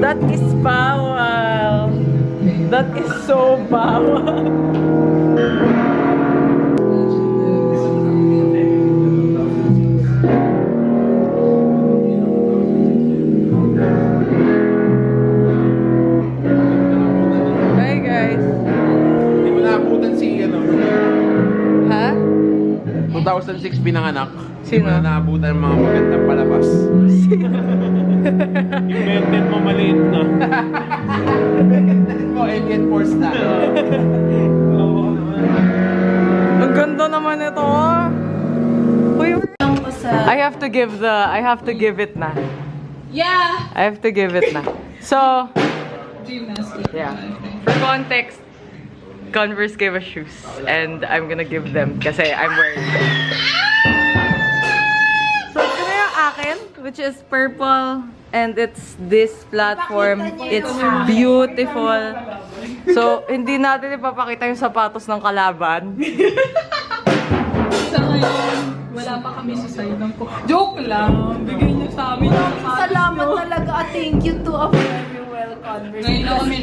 That is bawal. That is so bawal. Hi guys. Hindi mo naabutan si ano. Ha? 2006 pinanganak. Sino? Hindi mo na naabutan ang mga magandang palabas. Yung maintain mo maliit na. Mo, alien force na. Ang ganda naman ito. Uy, I have to give it na. Yeah! I have to give it na. So, Gymnastics. yeah. For context, Converse gave us shoes and I'm gonna give them kasi I'm wearing them. So, ito na yung akin, which is purple and it's this platform. It's beautiful. So, hindi natin ipapakita yung sapatos ng kalaban. Sa ngayon, wala pa kami sa side ng ko. Joke lang! Bigay niyo sa amin yung sapatos Salamat niyo. talaga. Thank you to a very well conversation. Ngayon lang kami,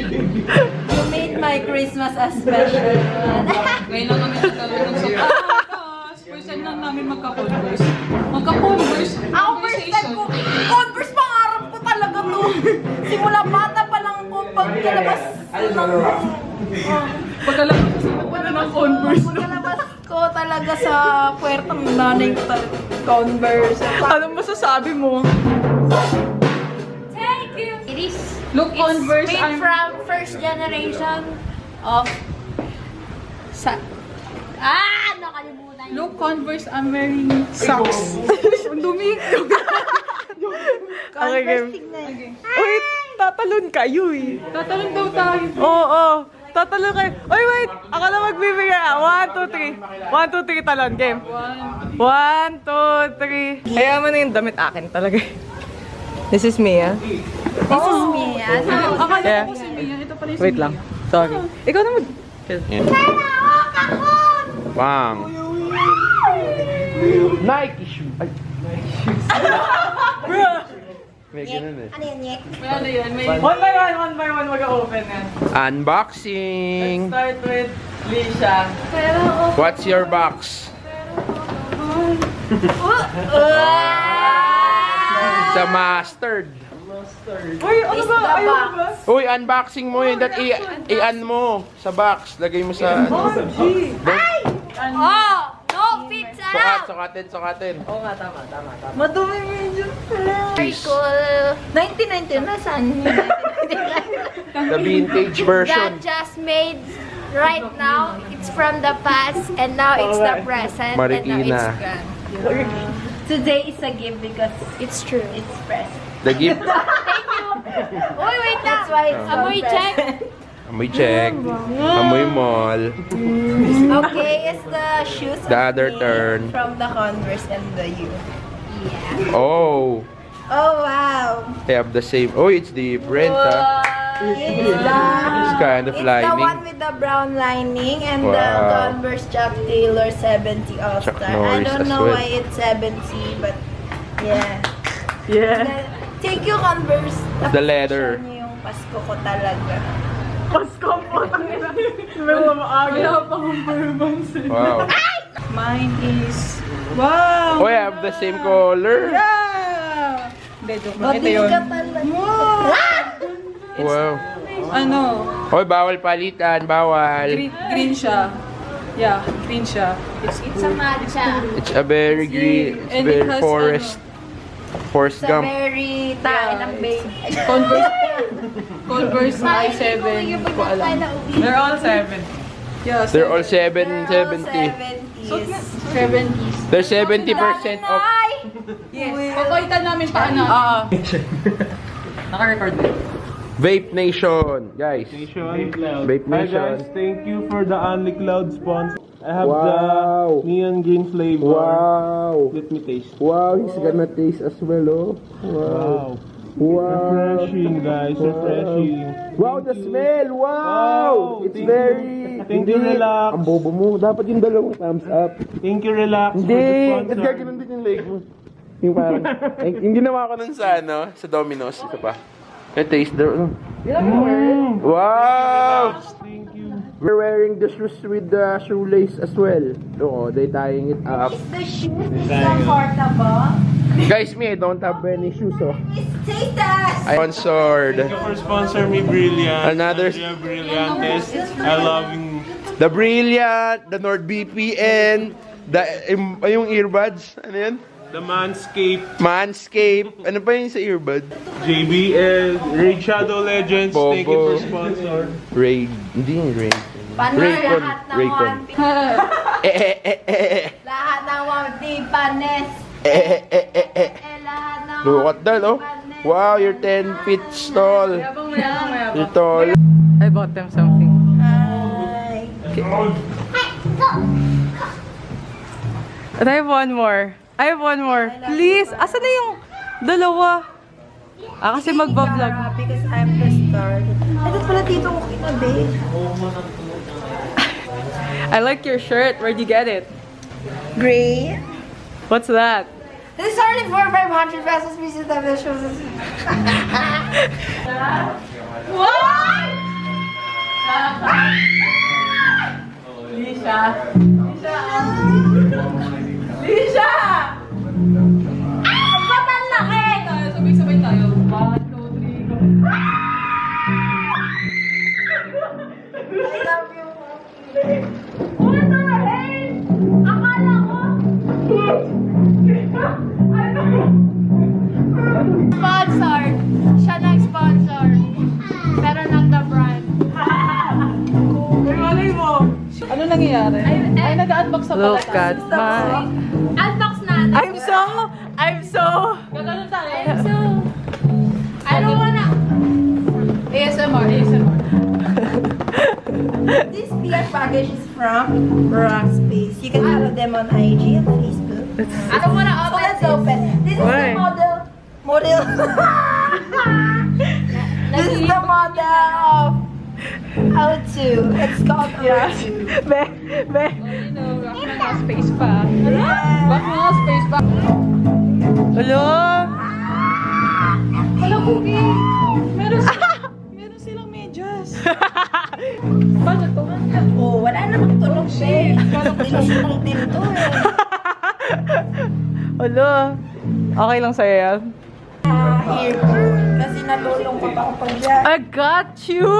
You made my Christmas a special one. ngayon lang kami nagkaroon ng sapatos. First time lang namin magka-converse. Magka-converse. Ako first time ko, Converse pangarap ko talaga to. Simula bata pa lang ko pagkalabas Pagkalabas kasi wala ng converse. pagkalabas ko talaga sa puwertang nanay ko talaga. Converse. Anong masasabi mo? Thank you. It is. Look, Converse, made I'm... from first generation of nakalimutan. Look, Converse, I'm wearing socks. Ang dumi. Okay, game. Uy, tatalon kayo eh. Tatalon daw tayo. Oo, tatalon kayo. Uy, wait! Ako na magbibigay. 1, 2, 3. 1, 2, 3, talon. Game. 1, 2, 3. Kaya mo na yung damit akin talaga. This is Mia. This is me. Akala Yeah. ko si Mia. Ito pala yung Wait lang. Sorry. Ikaw na mag... Bang. Nike shoe. Ay. May ganun eh. Ano yan, Nyek? Ano yan? May... One by one, mag-open yan. Unboxing. Start with Lisha. What's your box? Sa mustard. Uy, ano ba? Ayaw mo ba? Uy, unboxing mo yun. I-an mo sa box. Lagay mo sa... Oh! No fits out! Sukatin. Oo nga, tama. Madumi medyo. Very cool. 1990 na saan? The vintage version. That just made right now. It's from the past and now it's the present. Marikina. And now it's gone. Today is a gift because it's true. It's present. The gift. Thank you. Uy, wait na. That's why it's Amoy check. Amoy check. Amoy mall. Okay, it's the shoes The of other me turn. from the Converse and the U. Yeah. Oh. Oh, wow. They have the same. Oh, it's different. Huh? It's kind of It's the lining. one with the brown lining and the Wow. Converse Chuck Taylor 70 All-Star. Chuck I Norris don't as know well. why it's 70, but yeah. Yeah. Thank you, Converse. The leather. Napasya niyo yung Pasko ko talaga. Pasko po. May mga maaga. Kaya pa kong purbands eh. Wow. Mine is... Wow! Oh, I have the same color. Yeah! Hindi, joke lang. Ito Bading yun. ka talaga. Wow. Ano? Hoy, bawal palitan. Bawal. Green siya. Yeah, green siya. It's It's a matcha. It's a very green. It's And it very has, forest. Forest It's a Gump. very tain ng babe. Converse i7. Hindi ko alam. They're all 7. Yeah, They're all 70. 70s. 70s. They're 70% off. Yes. Papawitan namin paano. Oo. Naka-record din. Vape Nation, guys. Nation. Vape Hi Nation. guys, thank you for the Only Cloud sponsor. I have Wow. the neon green flavor. Wow. Let me taste. Wow, he's gonna taste as well, oh. Wow. Wow. Refreshing, guys. Refreshing. Wow, the Thank you. smell! Wow! Wow, It's thank very... you. Thank you, relax. Ang bobo mo. Dapat yung dalawang thumbs up. Thank you, Relax. Hindi! for the At sponsor. gagawin din yung leg mo. Yung parang... yung ginawa ko nun sa, ano, sa Domino's. Ito pa. Taste the... Wow! We're wearing the shoes with the shoelace as well. Look, they tying it up. Is the shoe comfortable? Guys, me, I don't have any shoes, oh. It's taste us! Sponsored. Thank you for sponsor me, Brilliant. Another- Andrea Brilliantes. I love you. The Brilliant, the NordVPN, yung earbuds, ano yan? The Manscaped, Manscaped, ano pa yun sa earbud? JBL, Raid Shadow Legends. Thank you for Bobo. sponsor. Raid, hindi yung Raid. Paano Raycon, lahat ng Raycon. One Piece? Lahat ng One Piece panes. Lahat ng Look at that, oh. Wow, you're 10 feet tall. Mayabang, mayabang. You're tall. I bought them something. Hi. But I have one more. I have one more. Please, asan na yung dalawa? Kasi magbablog. Because I'm the star. Ay, doon pala dito ko kinabi. I like your shirt. Where'd you get it? Gray. What's that? This is only for 500 pesos. Visit the shows. What? Lisha. Lisha! Ba't ang laki? Sabay-sabay tayo. 1, 2, 3, go. I love you. What the heck? Akala ko. Sponsor. Siya nag-sponsor. Pero not the brand. Malay mo. Ano nangyayari? Ay, nag-unbox na pala Look at my... Unbox na. I'm so... Gano'n tayo. I don't wanna. ASMR. This PR package is from Rackspace. You can follow them on IG and Facebook. I don't wanna open. So let's open. This is Why? the model. This is the model of how to. It's called how to. You know, rock na nga space pa. Rock na nga space pa. Hello? Wala cookie. Meron silang medyas. Paano to? Oh, wala namang tulog siya. Dilusyong din to eh. Hello? Okay lang sa'yo yan? Here. Kasi nalulungkot ako pag dyan. I got you!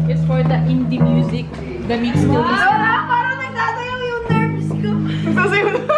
It's for the indie music. The mix still is. Parang nagtatayaw yung nerves ko. Sasayo na.